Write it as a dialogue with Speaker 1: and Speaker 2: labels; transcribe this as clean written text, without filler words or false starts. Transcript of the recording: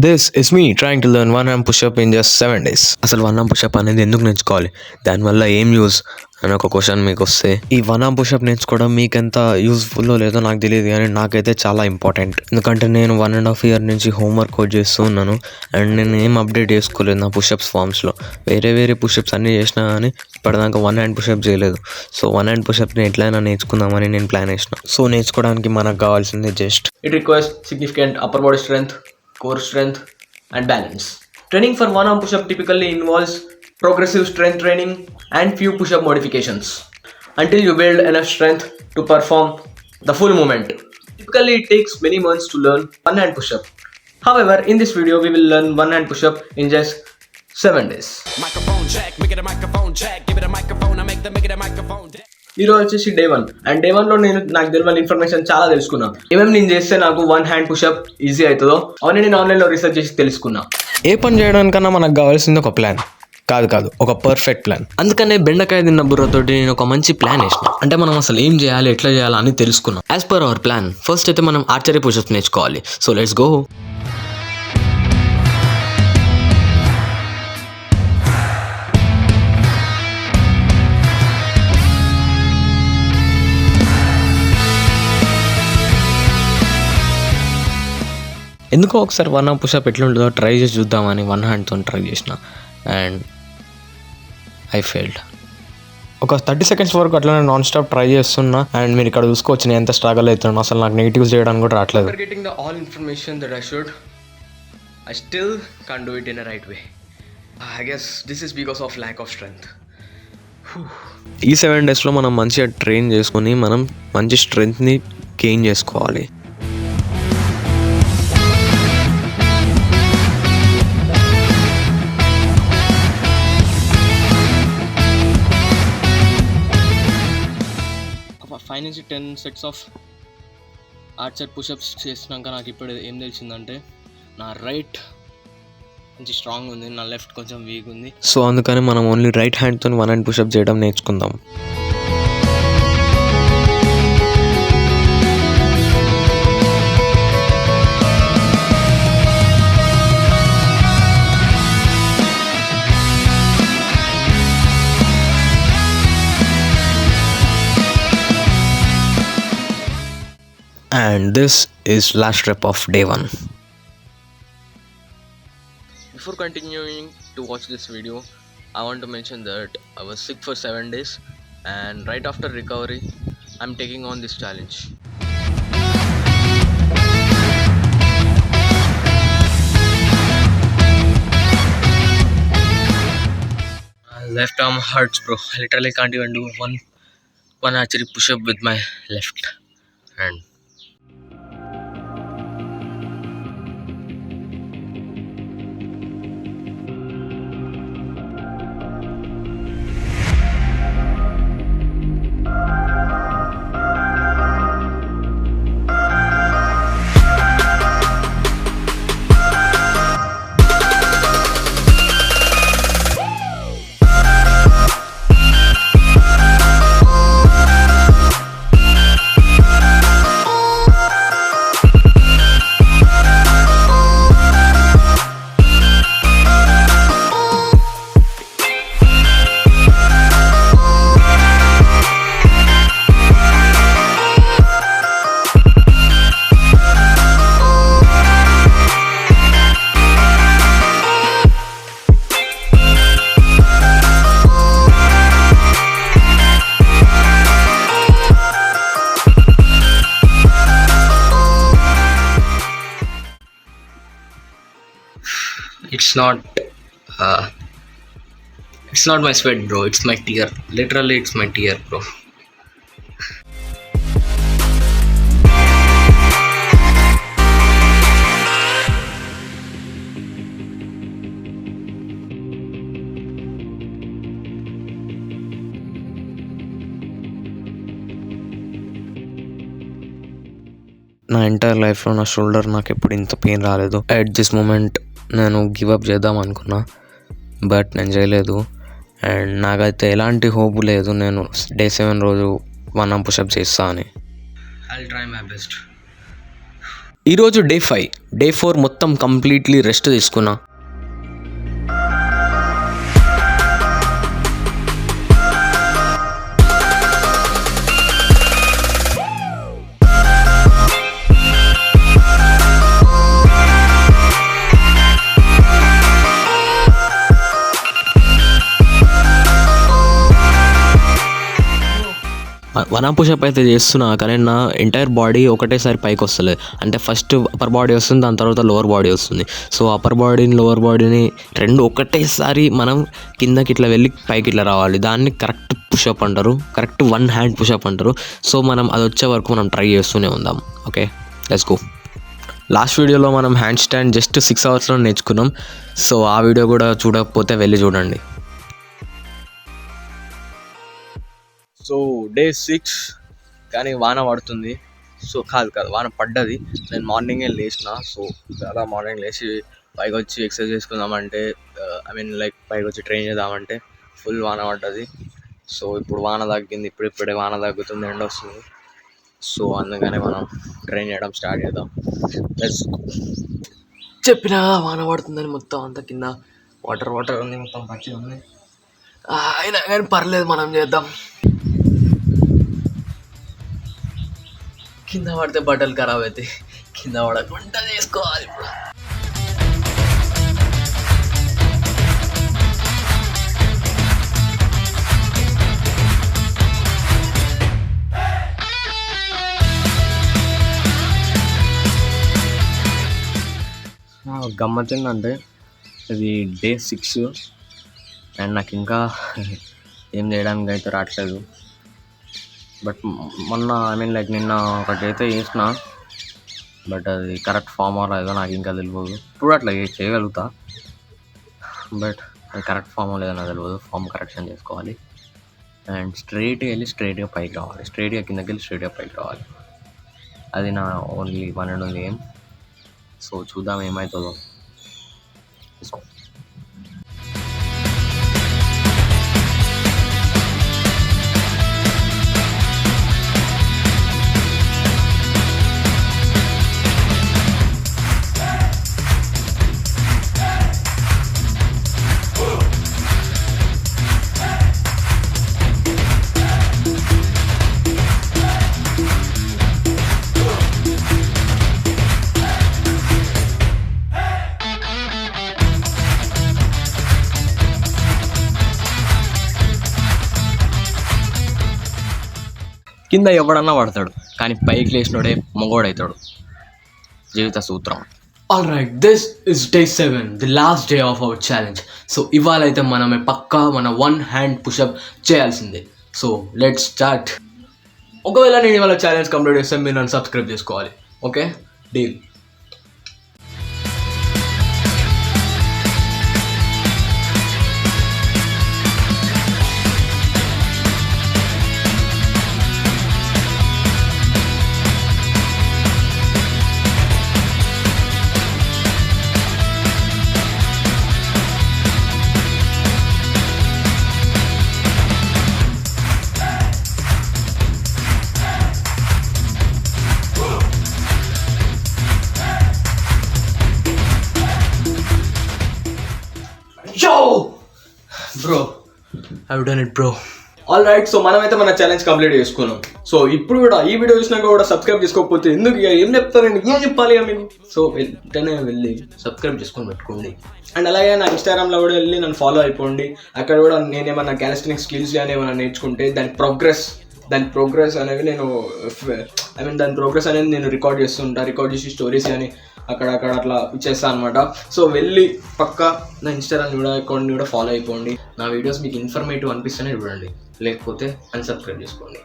Speaker 1: This is me trying to learn one arm push-up in just 7 days. అసలు one arm push up అనేది ఎందుకు నేర్చుకోవాలి, దానివల్ల ఏం యూజ్ అని ఒక క్వశ్చన్ మీకు వస్తే, ఈ వన్ ఆర్మ్ పుషప్ నేర్చుకోవడం మీకు ఎంత యూస్ఫుల్లో లేదో నాకు తెలియదు, కానీ నాకైతే చాలా ఇంపార్టెంట్. ఎందుకంటే నేను 1.5 years నుంచి హోంవర్క్ కోడ్ చేస్తూ ఉన్నాను అండ్ నేను ఏం అప్డేట్ చేసుకోలేదు నా పుషప్స్ ఫామ్స్లో. వేరే పుషప్స్ అన్నీ చేసినా కానీ ఇప్పటిదాకా వన్ హ్యాండ్ పుషప్ చేయలేదు. సో వన్ హ్యాండ్ పుషప్ని ఎట్లయినా నేర్చుకుందామని నేను ప్లాన్ వేసిన. సో నేర్చుకోవడానికి మనకు కావాల్సింది just
Speaker 2: It requires significant upper body strength, core strength, and balance. Training for one arm push-up typically involves progressive strength training and few push-up modifications until you build enough strength to perform the full movement. Typically, it takes many months to learn one hand push-up. However, in this video, we will learn one hand push-up in just 7 days.
Speaker 3: Microphone check, make it a microphone check, give it a microphone, I make it a microphone check.
Speaker 2: ఈరోజు వచ్చేసి day 1 and day 1లో నాకు తెలియని information చాలా తెలుసుకున్నా. ఏమేమి నేను చేస్తే నాకు వన్ హ్యాండ్ పుషప్ ఈజీ అవుతుందో అవన్నీ నేను ఆన్లైన్లో రీసెర్చ్ చేసి తెలుసుకున్నా.
Speaker 1: ఏ పని చేయడానికన్నా మనకు కావాల్సింది ఒక ప్లాన్ కాదు ఒక పర్ఫెక్ట్ ప్లాన్. అందుకనే బెండకాయ తిన్న బుర్రతోటి నేను ఒక మంచి ప్లాన్ వేసిన. అంటే మనం అసలు ఏం చేయాలి, ఎట్లా చేయాలి అని తెలుసుకున్నాం. As per our plan, first అయితే మనం ఆర్చరీ పుషప్స్ నేర్చుకోవాలి. So let's go. ఎందుకో ఒకసారి వన్ ఆర్మ్ పుషప్ ఎట్లుంటుందో ట్రై చేసి చూద్దామని వన్ హ్యాండ్తో ట్రై చేసిన అండ్ ఐ ఫెయిల్డ్. ఒక 30 seconds వరకు అట్లనే నాన్ స్టాప్ ట్రై చేస్తున్నా అండ్ మీరు ఇక్కడ చూసుకోవచ్చు నేను ఎంత స్ట్రగల్ అవుతున్నాను. అసలు నాకు నెగిటివ్స్ చేయడానికి కూడా రావట్లేదు.
Speaker 2: After getting the all information that I should, I still can't do it in a right way. I guess this is because of lack of strength.
Speaker 1: ఈ 7 daysలో మనం మంచిగా ట్రైన్ చేసుకుని మనం మంచి స్ట్రెంగ్త్ని గెయిన్ చేసుకోవాలి.
Speaker 2: ఫైవ్ నుంచి 10 sets ఆఫ్ ఆర్చర్ పుషప్స్ చేసినాక నాకు ఇప్పుడు ఏం తెలిసిందంటే నా రైట్ కొంచెం స్ట్రాంగ్ ఉంది, నా లెఫ్ట్ కొంచెం వీక్ ఉంది.
Speaker 1: సో అందుకని మనం ఓన్లీ రైట్ హ్యాండ్తో వన్ హ్యాండ్ పుషప్ చేయడం నేర్చుకుందాం. And this is last rep of day 1.
Speaker 2: Before continuing to watch this video, I want to mention that I was sick for 7 days and right after recovery, I'm taking on this challenge. My left arm hurts, bro. I literally can't even do one archery push-up with my left hand. It's not my sweat, bro. It's my tear. Literally, it's my tear, bro.
Speaker 1: నా entire లైఫ్లో నా shoulder నాకు ఎప్పుడు ఇంత pain రాలేదు. At this moment నేను give up చేద్దాం అనుకున్నా, బట్ నేను చేయలేదు. అండ్ నాకైతే ఎలాంటి హోప్ లేదు నేను డే 7 రోజు వన్ ఆర్మ్ పుషప్ చేస్తా అని.
Speaker 2: I'll try my best. ఈరోజు డే 5. డే 4 మొత్తం కంప్లీట్లీ రెస్ట్ తీసుకున్నా. వన్ ఆర్మ్ పుషప్ అయితే చేస్తున్నా, కానీ నా ఎంటైర్ బాడీ ఒకటేసారి పైకి వస్తలేదు. అంటే ఫస్ట్ అప్పర్ బాడీ వస్తుంది, దాని తర్వాత లోవర్ బాడీ వస్తుంది. సో అప్పర్ బాడీని లోవర్ బాడీని రెండు ఒకటేసారి మనం కిందకి ఇట్లా వెళ్ళి పైకి ఇట్లా రావాలి. దాన్ని కరెక్ట్ పుషప్ అంటారు, కరెక్ట్ 1 హ్యాండ్ పుషప్ అంటారు. సో మనం అది వచ్చే వరకు మనం ట్రై చేస్తూనే ఉందాం. Okay, let's go. లాస్ట్ వీడియోలో మనం హ్యాండ్ స్టాండ్ జస్ట్ 6 అవర్స్లో నేర్చుకున్నాం. సో ఆ వీడియో కూడా చూడకపోతే వెళ్ళి చూడండి. సో డే 6 కానీ వాన పడుతుంది. సో కాదు వాన పడ్డది. నేను మార్నింగే లేచిన. సో చాలా మార్నింగ్ లేచి పైకి వచ్చి ఎక్సర్సైజ్ చేసుకుందామంటే పైకి వచ్చి ట్రైన్ చేద్దామంటే ఫుల్ వాన పడ్డది. సో ఇప్పుడు వాన తగ్గింది, ఇప్పుడే వాన తగ్గుతుంది, ఎండ వస్తుంది. సో అందుకనే మనం ట్రైన్ చేయడం స్టార్ట్ చేద్దాం. చెప్పినా వాన పడుతుందని మొత్తం అంతా కింద వాటర్ ఉంది, మొత్తం పచ్చి ఉంది. అయినా కానీ పర్లేదు, మనం చేద్దాం. కింద పడితే బట్టలు ఖరాబ్ అవుతాయి, కింద పడకుండా చేసుకోవాలి. ఇప్పుడు గమ్మత్ ఏంటంటే ఇది డే 6 అండ్ నాకు ఇంకా ఏం చేయడానికి అయితే రావట్లేదు. బట్ మొన్న నిన్న ఒకటైతే చేసిన, బట్ అది కరెక్ట్ ఫామ్ లేదో నాకు ఇంకా తెలియదు. ఇప్పుడు అట్లా చేయగలుగుతా, బట్ అది కరెక్ట్ ఫామ్ లేదో నాకు తెలియదు. ఫామ్ కరెక్షన్ చేసుకోవాలి అండ్ స్ట్రైట్గా వెళ్ళి స్ట్రైట్గా పైకి రావాలి, స్ట్రైట్గా కిందకి వెళ్ళి స్ట్రైట్గా పైకి రావాలి. అది నా only 1 and only aim. So చూద్దాం ఏమవుతుందో. తీసుకో. కింద ఎవడన్నా పడతాడు, కానీ పైకి లేచినోడే మొగోడవుతాడు. జీవిత సూత్రం. Alright, this is day 7, the last day of our challenge. So ఇవాళ అయితే మనమే పక్కా మన 1 హ్యాండ్ పుషప్ చేయాల్సిందే. So let's start. ఒకవేళ నేను ఇవాళ ఛాలెంజ్ కంప్లీట్ చేస్తే మీరు నన్ను సబ్స్క్రైబ్ చేసుకోవాలి. Okay, deal. Bro, I've done it bro. All right, so మనమైతే మన ఛాలెంజ్ కంప్లీట్ చేసుకున్నాం. సో ఇప్పుడు కూడా ఈ వీడియో చూసినాక కూడా సబ్స్క్రైబ్ చేసుకోకపోతే ఎందుకు, ఇక ఏం చెప్తారండి, ఏం చెప్పాలి ఇక మీకు. సో వెంటనే వెళ్ళి సబ్స్క్రైబ్ చేసుకొని పెట్టుకోండి. అండ్ అలాగే నా ఇన్స్టాగ్రామ్లో కూడా వెళ్ళి నన్ను ఫాలో అయిపోండి. అక్కడ కూడా నేనేమన్నా క్యాలిస్టెనిక్ స్కిల్స్ కానీ ఏమైనా నేర్చుకుంటే దాని ప్రోగ్రెస్ అనేవి దాని ప్రోగ్రెస్ అనేది నేను రికార్డ్ చేసి స్టోరీస్ కానీ అక్కడ అట్లా ఇచ్చేస్తాను అనమాట. సో వెళ్ళి పక్కా నా ఇన్స్టాగ్రామ్ అకౌంట్ని కూడా ఫాలో అయిపోండి. నా వీడియోస్ మీకు ఇన్ఫర్మేటివ్ అనిపిస్తేనే చూడండి, లేకపోతే అన్సబ్స్క్రైబ్ చేసుకోండి.